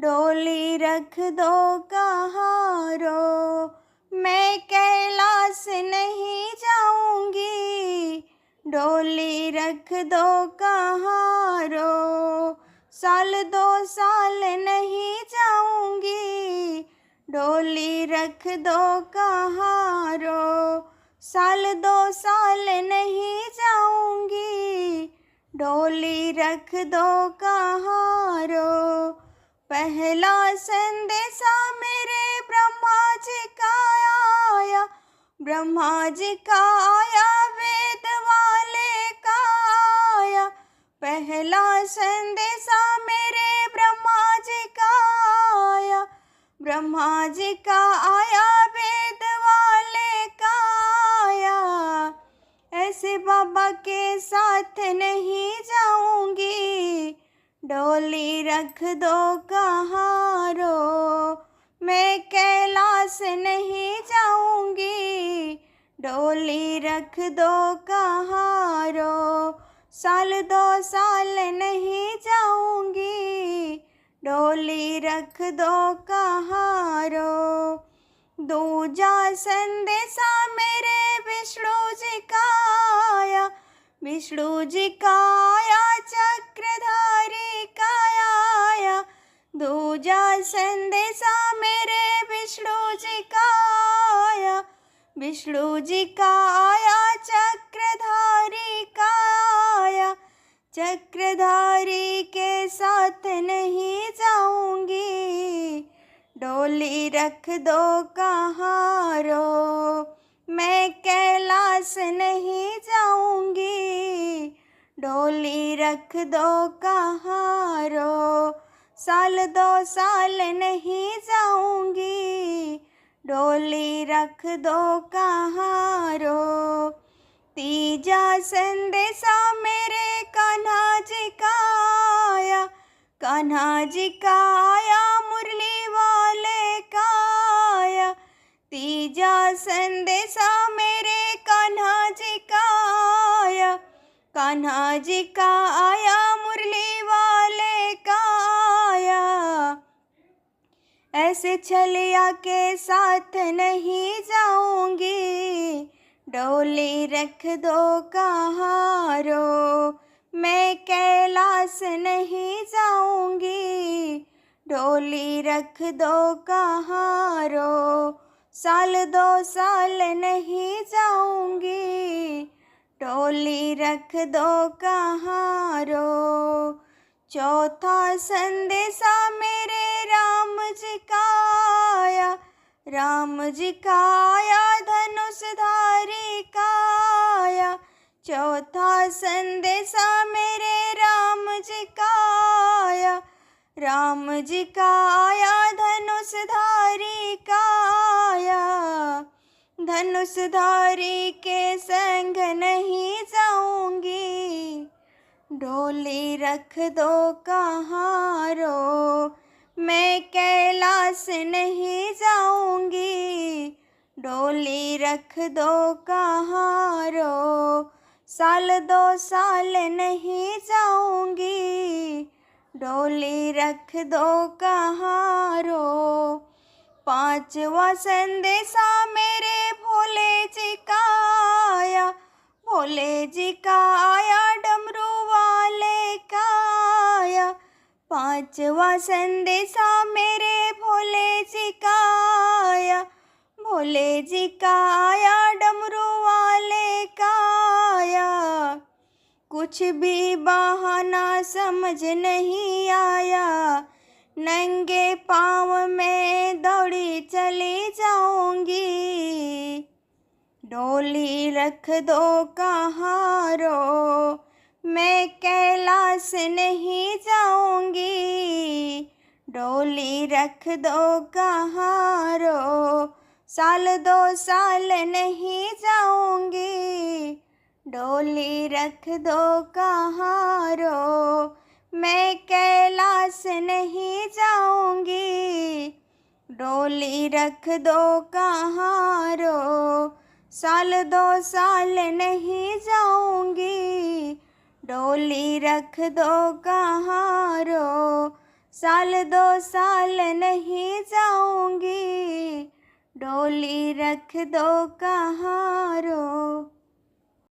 डोली रख दो कहाँ रो, मैं कैलाश नहीं जाऊंगी। डोली रख दो कहाँ रो, साल 2 साल नहीं जाऊंगी। डोली रख दो कहाँ रो, साल 2 साल नहीं जाऊंगी। डोली रख दो कहाँ रो। पहला संदेशा मेरे ब्रह्मा जी का आया, ब्रह्मा जी का आया, वेद वाले का आया। पहला संदेशा मेरे ब्रह्मा जी का आया, ब्रह्मा जी का आया, वेद वाले का आया। ऐसे बाबा के साथ नहीं जाऊंगी। डोली रख दो कहाँ रो, मैं कैलाश नहीं जाऊंगी। डोली रख दो कहाँ रो, साल 2 साल नहीं जाऊंगी। डोली रख दो कहाँ रो। दूजा संदेशा मेरे विष्णु जी का आया, विष्णु जी का आया, चक्रधारी का आया। दूजा संदेशा मेरे विष्णु जी का आया, विष्णु जी का आया, चक्रधारी का आया। चक्रधारी के साथ नहीं जाऊंगी। डोली रख दो कहाँ रो, मैं कैलाश नहीं जाऊंगी। डोली रख दो कहाँ रो, साल 2 साल नहीं जाऊंगी। डोली रख दो कहाँ रो। तीजा संदेशा मेरे कान्हा जी का आया, कान्हा जी का आया, मुरली वाले का आया। तीजा संदेशा मेरे कान्हा जी का आया, कान्हा जी का आया, मुरली वाले का आया। ऐसे छलिया के साथ नहीं जाऊंगी। डोली रख दो कहाँ रो, मैं कैलाश नहीं जाऊंगी। डोली रख दो कहाँ रो, साल 2 साल नहीं जाऊंगी। डोली रख दो कहाँ रो। चौथा संदेशा मेरे राम जी का आया, राम जी का आया, धनुषधारी का आया। चौथा संदेशा मेरे राम जी का आया, राम जी का आया, धनुषधारी का आया। धनुषधारी के संग नहीं जाऊंगी। डोली रख दो कहाँ रो, मैं कैलाश नहीं जाऊंगी। डोली रख दो कहाँ रो, साल 2 साल नहीं जाऊंगी। डोली रख दो कहाँ रो। पांचवा संदेशा मेरे भोले जी का आया, भोले जी का आया, डमरू वाले का आया। पांचवा संदेशा मेरे भोले जी का आया, भोले जी का आया, डमरू वाले का आया। कुछ भी बहाना समझ नहीं आया, नंगे पाँव में दौड़ी चली जाऊंगी। डोली रख दो कहाँ रो, मैं कैलाश नहीं जाऊंगी। डोली रख दो कहाँ रो, साल 2 साल नहीं जाऊंगी। डोली रख दो कहाँ रो, मैं कैलाश नहीं जाऊंगी। डोली रख दो कहाँ रो, साल 2 साल नहीं जाऊंगी। डोली रख दो कहाँ रो, साल दो साल नहीं जाऊंगी, डोली रख दो कहाँ रो।